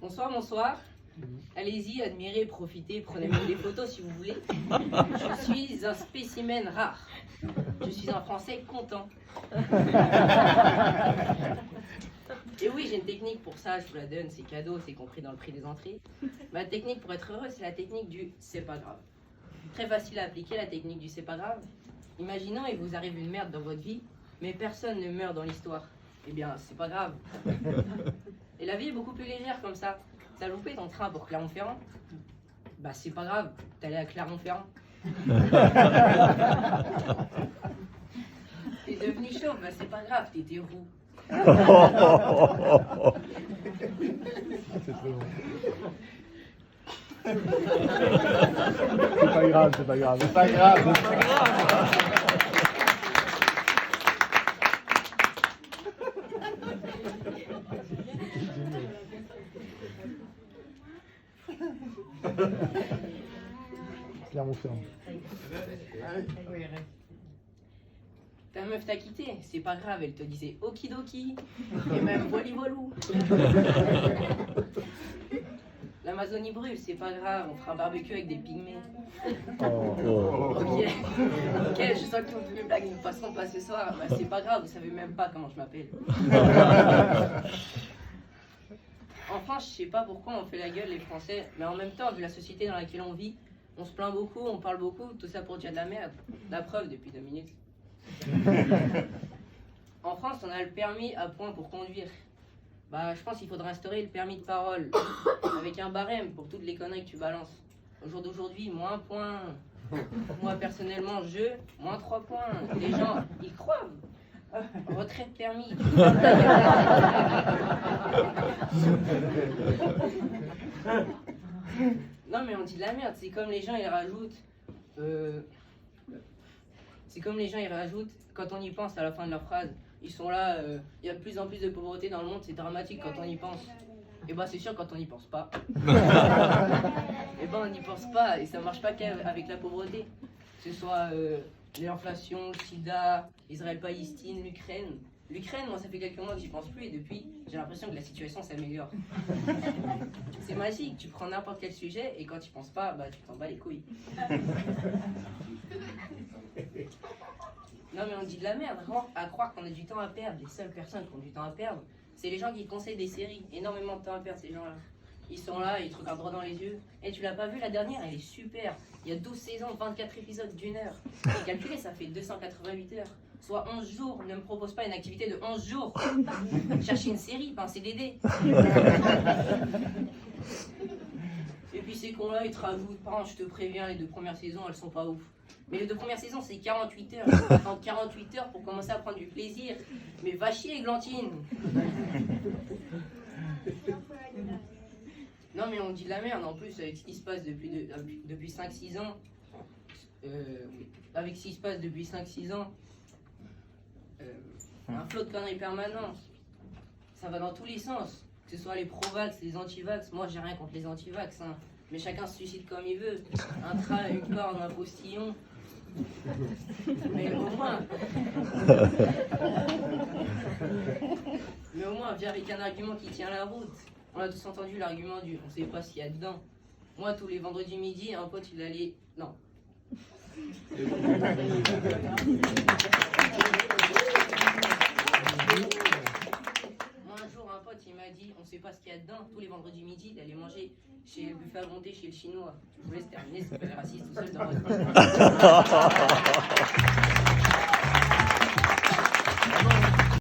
Bonsoir, bonsoir. Allez-y, admirez, profitez, prenez même des photos si vous voulez. Je suis un spécimen rare. Je suis un Français content. Et oui, j'ai une technique pour ça, je vous la donne, c'est cadeau, c'est compris dans le prix des entrées. Ma technique pour être heureux, c'est la technique du c'est pas grave. Très facile à appliquer, la technique du c'est pas grave. Imaginons il vous arrive une merde dans votre vie, mais personne ne meurt dans l'histoire. Eh bien, c'est pas grave. Et la vie est beaucoup plus légère comme ça. T'as loupé ton train pour Clermont-Ferrand? Bah c'est pas grave, t'es allé à Clermont-Ferrand. T'es devenu chauve, bah c'est pas grave, t'étais roux. C'est très bon. C'est pas grave, c'est pas grave. C'est pas grave. C'est pas grave. Clermont-Ferrand. Ta meuf t'a quitté, c'est pas grave, elle te disait okidoki, et même voilou. L'Amazonie brûle, c'est pas grave, on fera un barbecue avec des pygmées. Ok, je sens que mes blagues ne passeront pas ce soir, bah c'est pas grave, vous savez même pas comment je m'appelle. En France, je sais pas pourquoi on fait la gueule les Français, mais en même temps, vu la société dans laquelle on vit, on se plaint beaucoup, on parle beaucoup, tout ça pour dire de la merde. La preuve depuis 2 minutes. En France, on a le permis à points pour conduire. Bah, je pense qu'il faudrait instaurer le permis de parole, avec un barème pour toutes les conneries que tu balances. Au jour d'aujourd'hui, moins 1 point. Moi, personnellement, moins 3 points. Les gens, ils croient. Retrait de permis. Non mais on dit de la merde, c'est comme les gens ils rajoutent quand on y pense à la fin de leur phrase, ils sont là, il y a de plus en plus de pauvreté dans le monde, c'est dramatique quand on y pense. Et bah c'est sûr quand on n'y pense pas. Et ben on n'y pense pas et ça marche pas qu'avec la pauvreté. Que ce soit l'inflation, le sida, Israël-Palestine, l'Ukraine. L'Ukraine, moi ça fait quelques mois que j'y pense plus et depuis j'ai l'impression que la situation s'améliore. C'est magique, tu prends n'importe quel sujet et quand tu penses pas, bah tu t'en bats les couilles. Non mais on dit de la merde, à croire qu'on a du temps à perdre. Les seules personnes qui ont du temps à perdre, c'est les gens qui conseillent des séries. Énormément de temps à perdre ces gens-là. Ils sont là, ils te regardent droit dans les yeux. Et tu l'as pas vu la dernière, elle est super. Il y a 12 saisons, 24 épisodes d'1 heure. J'ai calculé, ça fait 288 heures. Soit 11 jours, ne me propose pas une activité de 11 jours. Chercher une série, pas un CDD. Et puis ces cons-là, ils te rajoutent, par exemple, je te préviens, les 2 premières saisons, elles sont pas ouf. Mais les 2 premières saisons, c'est 48 heures. Il faut attendre 48 heures pour commencer à prendre du plaisir. Mais va chier, Glantine. Non mais on dit de la merde, en plus, avec ce qui se passe depuis 5-6 ans, avec ce qui se passe depuis 5-6 ans, un flot de conneries permanent, ça va dans tous les sens, que ce soit les pro-vax, les anti-vax, moi j'ai rien contre les anti-vax, hein, mais chacun se suicide comme il veut, un train, une corne, un postillon, mais au moins, viens avec un argument qui tient la route. On a tous entendu l'argument du on sait pas ce qu'il y a dedans. Moi, tous les vendredis midi, un pote, il allait... Non. Moi, un jour, un pote, il m'a dit on sait pas ce qu'il y a dedans. Tous les vendredis midi, il allait manger chez le buffet à volonté, chez le chinois. Je vous laisse terminer, c'est pas raciste tout seul dans votre...